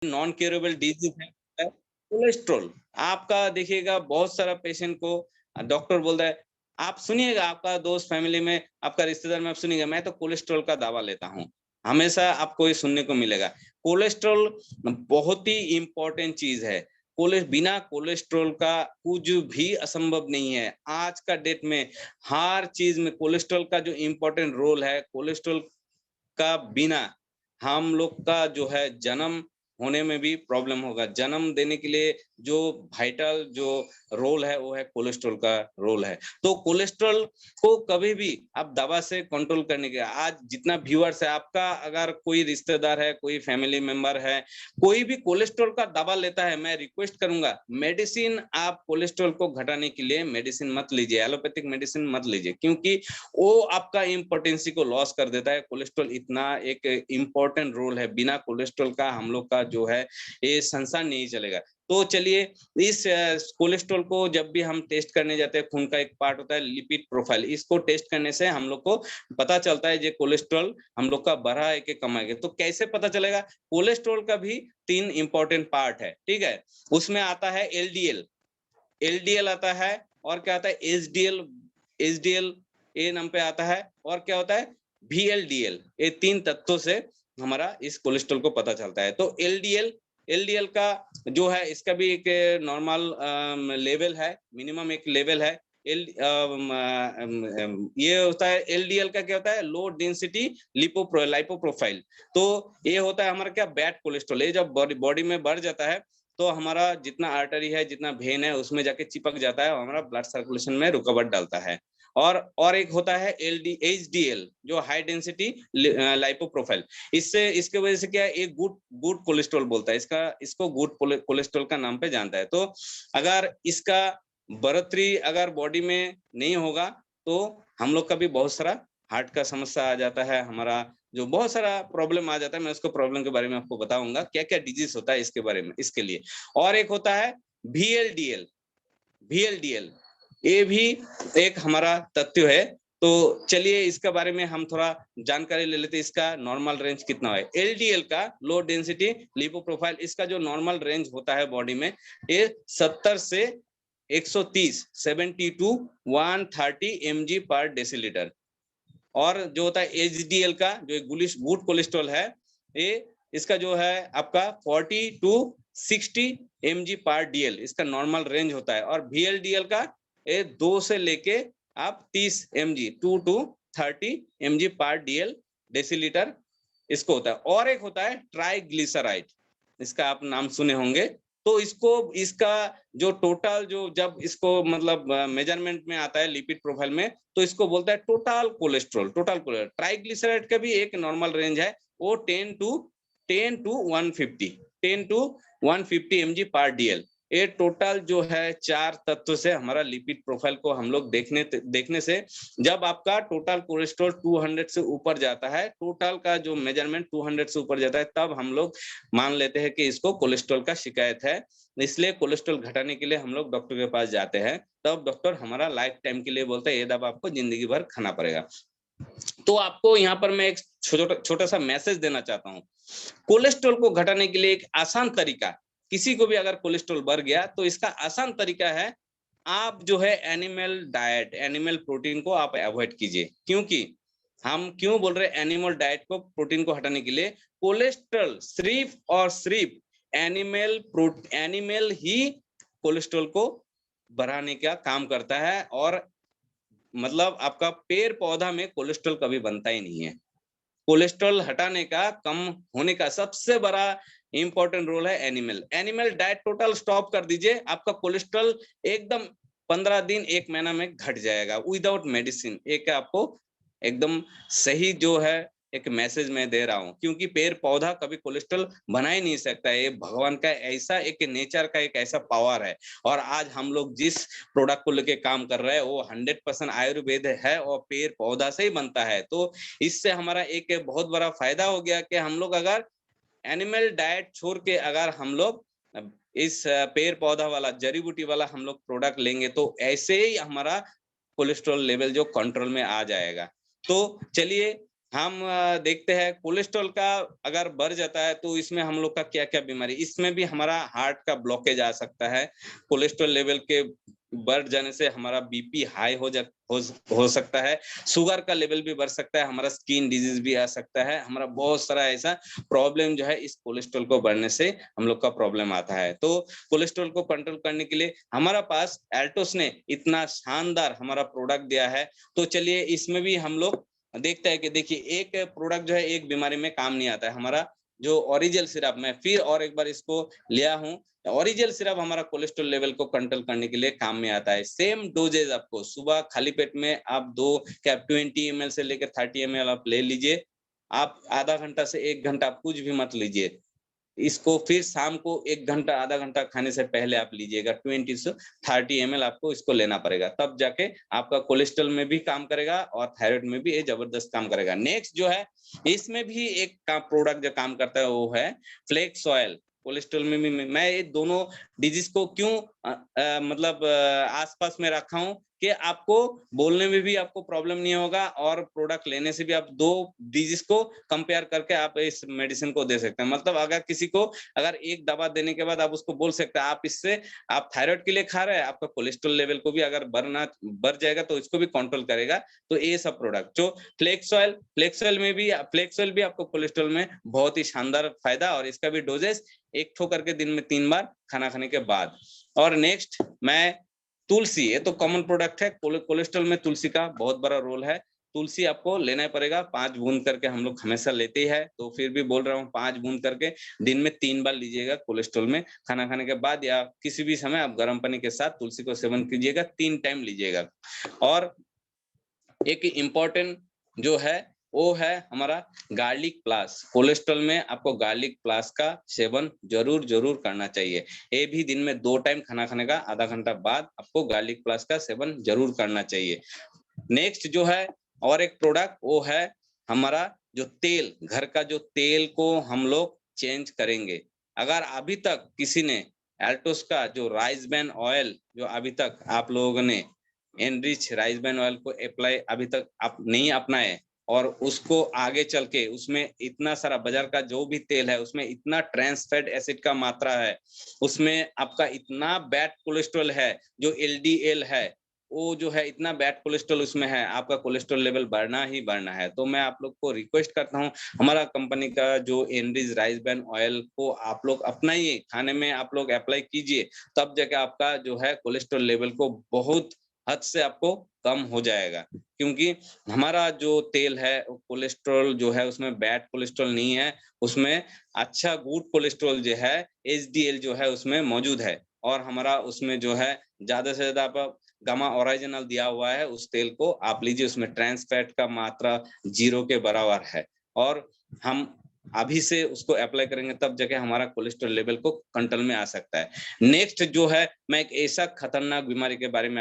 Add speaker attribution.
Speaker 1: Non curable disease है cholesterol. आपका देखिएगा बहुत सारा पेशेंट को डॉक्टर बोलता है, आप सुनिएगा आपका दोस्त फैमिली में, आपका रिश्तेदार में आप सुनिएगा, मैं तो कोलेस्ट्रॉल का दवा लेता हूँ। हमेशा आपको ये सुनने को मिलेगा। कोलेस्ट्रॉल बहुत ही इम्पोर्टेंट चीज है। बिना कोलेस्ट्रॉल का कुछ भी असंभव नहीं है। आज का डेट में हर चीज में कोलेस्ट्रॉल का जो इम्पोर्टेंट रोल है, कोलेस्ट्रॉल का बिना हम लोग का जो है जन्म होने में भी प्रॉब्लम होगा। जन्म देने के लिए जो वाइटल जो रोल है वो है कोलेस्ट्रॉल का रोल है। तो कोलेस्ट्रॉल को कभी भी आप दवा से कंट्रोल करने के, आज जितना व्यूअर्स है आपका, अगर कोई रिश्तेदार है, कोई फैमिली मेंबर है, कोई भी कोलेस्ट्रॉल का दवा लेता है, मैं रिक्वेस्ट करूंगा मेडिसिन, आप कोलेस्ट्रॉल को घटाने के लिए मेडिसिन मत लीजिए, एलोपैथिक मेडिसिन मत लीजिए, क्योंकि वो आपका इम्पोर्टेंसी को लॉस कर देता है। कोलेस्ट्रॉल इतना एक इम्पोर्टेंट रोल है, बिना कोलेस्ट्रॉल का हम लोग का जो है ये संसार नहीं चलेगा। तो चलिए, इस कोलेस्ट्रॉल को जब भी हम टेस्ट करने जाते हैं, खून का एक पार्ट होता है लिपिड प्रोफाइल, इसको टेस्ट करने से हम लोग को पता चलता है ये कोलेस्ट्रॉल हम लोग का बढ़ा है कि कम है। तो कैसे पता चलेगा? कोलेस्ट्रॉल का भी 3 इंपॉर्टेंट पार्ट है, ठीक है। उसमें आता है एलडीएल, एलडीएल आता है, और क्या आता है एचडीएल, एचडीएल ए नाम पे आता है, और क्या होता है VLDL। ये 3 तत्वों से हमारा इस कोलेस्ट्रॉल को पता चलता है। तो एलडीएल, एलडीएल का जो है इसका भी एक नॉर्मल लेवल है, मिनिमम एक लेवल है। ये होता है एलडीएल का, क्या होता है लो डेंसिटी लाइपोप्रोफाइल। तो ये होता है हमारा क्या बैड कोलेस्ट्रॉल। ये जब बॉडी में बढ़ जाता है तो हमारा जितना आर्टरी है, जितना वेन है, उसमें जाके चिपक जाता है और हमारा ब्लड सर्कुलेशन में रुकावट डालता है। और एक होता है HDL जो हाई डेंसिटी लाइपोप्रोफाइल। इसके वजह से क्या है, एक गुड कोलेस्ट्रॉल बोलता है, इसको गुड कोलेस्ट्रॉल का नाम पे जानता है। तो अगर इसका बढ़ोतरी अगर बॉडी में नहीं होगा तो हम लोग का भी बहुत सारा हार्ट का समस्या आ जाता है, हमारा जो बहुत सारा प्रॉब्लम आ जाता है। मैं उसको प्रॉब्लम के बारे में आपको बताऊंगा, क्या क्या डिजीज होता है इसके बारे में, इसके लिए। और एक होता है VLDL, VLDL ये भी एक हमारा तत्व है। तो चलिए इसके बारे में हम थोड़ा जानकारी ले लेते हैं, इसका नॉर्मल रेंज कितना है। एलडीएल का लो डेंसिटी लिपोप्रोफाइल, इसका जो नॉर्मल रेंज होता है बॉडी में, ये 70 से 130, 70 to 130 mg पर डेसीलीटर। और जो होता है एचडीएल का जो गुड कोलेस्ट्रॉल है, ये इसका जो है आपका 40 to 60 mg पर डीएल, इसका नॉर्मल रेंज होता है। और VLDL का ये 2 से लेके आप 30 mg, 2 to 30 mg पर डीएल डेसीलीटर इसको होता है। और एक होता है ट्राइग्लिसराइड, इसका आप नाम सुने होंगे। तो इसका जो टोटल जो जब इसको मतलब मेजरमेंट में आता है लिपिड प्रोफाइल में, तो इसको बोलता है टोटल कोलेस्ट्रॉल। ट्राइग्लिसराइड का भी एक नॉर्मल रेंज है, वो 10 to 150 mg पर डीएल। ये टोटल जो है 4 तत्व से हमारा लिपिड प्रोफाइल को हम लोग देखने से, जब आपका टोटल कोलेस्ट्रॉल 200 से ऊपर जाता है, टोटल का जो मेजरमेंट 200 से ऊपर जाता है, तब हम लोग मान लेते हैं कि इसको कोलेस्ट्रॉल का शिकायत है। इसलिए कोलेस्ट्रॉल घटाने के लिए हम लोग डॉक्टर के पास जाते हैं, तब डॉक्टर हमारा लाइफ टाइम के लिए बोलता है ये दवा आपको जिंदगी भर खाना पड़ेगा। तो आपको यहाँ पर मैं एक छोटा सा मैसेज देना चाहता हूँ। कोलेस्ट्रॉल को घटाने के लिए एक आसान तरीका, किसी को भी अगर कोलेस्ट्रॉल बढ़ गया तो इसका आसान तरीका है, आप जो है एनिमल डाइट, एनिमल प्रोटीन को आप अवॉइड कीजिए। क्योंकि हम क्यों बोल रहे हैं एनिमल डाइट को, प्रोटीन को हटाने के लिए? कोलेस्ट्रॉल सिर्फ और सिर्फ एनिमल ही कोलेस्ट्रॉल को बढ़ाने का काम करता है। और मतलब आपका पेड़ पौधा में कोलेस्ट्रॉल कभी बनता ही नहीं है। कोलेस्ट्रॉल हटाने का, कम होने का सबसे बड़ा इंपॉर्टेंट रोल है एनिमल डाइट टोटल स्टॉप कर दीजिए, आपका कोलेस्ट्रॉल एकदम 15 दिन 1 महीना में घट जाएगा विदाउट मेडिसिन। एक आपको एकदम सही जो है एक मैसेज मैं दे रहा हूं, क्योंकि पेड़ पौधा कभी कोलेस्ट्रॉल बना ही नहीं सकता है। ये भगवान का ऐसा एक नेचर का एक ऐसा पावर है। और आज हम लोग जिस प्रोडक्ट को लेके काम कर रहे हैं वो 100% आयुर्वेद है और पेड़ पौधा से ही बनता है। तो इससे हमारा एक बहुत बड़ा फायदा हो गया कि हम लोग अगर एनिमल डाइट छोड़ के अगर हम लोग इस पेड़ पौधा वाला, जड़ी बूटी वाला हम लोग प्रोडक्ट लेंगे, तो ऐसे ही हमारा कोलेस्ट्रॉल लेवल जो कंट्रोल में आ जाएगा। तो चलिए हम देखते हैं कोलेस्ट्रॉल का अगर बढ़ जाता है तो इसमें हम लोग का क्या-क्या बीमारी, इसमें भी हमारा हार्ट का ब्लॉकेज आ सकता है। कोलेस्ट्रॉल लेवल के बढ़ जाने से हमारा बीपी हाई हो सकता है, शुगर का लेवल भी बढ़ सकता है, हमारा स्किन डिजीज भी आ सकता है, हमारा बहुत सारा ऐसा प्रॉब्लम जो है इस कोलेस्ट्रॉल को बढ़ने से हम लोग का प्रॉब्लम आता है। तो कोलेस्ट्रॉल को कंट्रोल करने के लिए हमारा पास एल्टोस ने इतना शानदार हमारा प्रोडक्ट दिया है, तो चलिए इसमें भी हम लोग देखते हैं कि देखिए एक प्रोडक्ट जो है एक बीमारी में काम नहीं आता है। हमारा जो ओरिजिनल सिरप, मैं फिर और एक बार इसको लिया हूँ। ओरिजिनल सिरप हमारा कोलेस्ट्रॉल लेवल को कंट्रोल करने के लिए काम में आता है। सेम डोजेज आपको सुबह खाली पेट में आप 2 कैप 20 ml से लेकर 30 ml आप ले लीजिए। आप आधा घंटा से 1 घंटा आप कुछ भी मत लीजिए। इसको फिर शाम को 1 घंटा, आधा घंटा खाने से पहले आप लीजिएगा। 20 से 30 ml आपको इसको लेना पड़ेगा, तब जाके आपका कोलेस्ट्रॉल में भी काम करेगा और थायराइड में भी ये जबरदस्त काम करेगा। नेक्स्ट जो है, इसमें भी एक का प्रोडक्ट जो काम करता है वो है फ्लेक्स ऑयल। कोलेस्ट्रॉल में भी मैं ये दोनों डिजीज को क्यों मतलब आस-पास में रखा हूँ कि आपको बोलने में भी आपको प्रॉब्लम नहीं होगा और प्रोडक्ट लेने से भी आप 2 डिजीज को कंपेयर करके आप इस मेडिसिन को दे सकते हैं। मतलब अगर किसी को अगर एक दवा देने के बाद आप उसको बोल सकते हैं, आप इससे आप थायराइड के लिए खा रहे हैं, आपका कोलेस्ट्रॉल लेवल को भी अगर बढ़ जाएगा तो इसको भी कंट्रोल करेगा। तो ये सब प्रोडक्ट जो फ्लेक्स ऑयल भी आपको कोलेस्ट्रॉल में बहुत ही शानदार फायदा, और इसका भी डोजेस 1 ठो करके दिन में 3 बार खाना खाने के बाद। और नेक्स्ट मैं तुलसी, ये तो कॉमन प्रोडक्ट है, कोलेस्ट्रॉल में तुलसी का बहुत बड़ा रोल है। तुलसी आपको लेना ही पड़ेगा, 5 बूंद करके हम लोग हमेशा लेते ही है, तो फिर भी बोल रहा हूँ 5 बूंद करके दिन में 3 बार लीजिएगा कोलेस्ट्रॉल में। खाना खाने के बाद या किसी भी समय आप गर्म पानी के साथ तुलसी को सेवन कीजिएगा, 3 टाइम लीजिएगा। और एक इम्पोर्टेंट जो है वो है हमारा गार्लिक प्लस। कोलेस्ट्रॉल में आपको गार्लिक प्लस का सेवन जरूर करना चाहिए। ये भी दिन में 2 टाइम खाना खाने का आधा घंटा बाद आपको गार्लिक प्लस का सेवन जरूर करना चाहिए। नेक्स्ट जो है और एक प्रोडक्ट वो है हमारा जो तेल, घर का जो तेल को हम लोग चेंज करेंगे। अगर अभी तक किसी ने एल्टोस का जो राइस ब्रान ऑयल जो अभी तक आप लोगों ने एनरिच राइस ब्रान ऑयल को अप्लाई अभी तक आप नहीं अपनाए और उसको आगे चल के उसमें इतना सारा बाजार का जो भी तेल है उसमें इतना ट्रांस फैट एसिड का मात्रा है, उसमें आपका इतना बैड कोलेस्ट्रॉल है, जो एलडीएल है वो जो है इतना बैड कोलेस्ट्रॉल उसमें है, आपका कोलेस्ट्रॉल लेवल बढ़ना ही बढ़ना है। तो मैं आप लोग को रिक्वेस्ट करता हूँ, हमारा कंपनी का जो एनरिच राइस ब्रान ऑयल को आप लोग अपनाइए, खाने में आप लोग अप्लाई कीजिए, तब जाके आपका जो है कोलेस्ट्रॉल लेवल को बहुत हद से आपको कम हो जाएगा। क्योंकि हमारा जो तेल है कोलेस्ट्रॉल जो है उसमें बैड कोलेस्ट्रॉल नहीं है, उसमें अच्छा गुड कोलेस्ट्रॉल जो है एचडीएल जो है उसमें मौजूद है, और हमारा उसमें जो है ज्यादा से ज्यादा आप गामा ओरिजिनल दिया हुआ है, उस तेल को आप लीजिए, उसमें ट्रांस फैट का मात्रा 0 के बराबर है, और हम अभी से उसको अप्लाई करेंगे तब जाके हमारा कोलेस्ट्रॉल लेवल को कंट्रोल में आ सकता है। नेक्स्ट जो है मैं एक ऐसा खतरनाक बीमारी के बारे में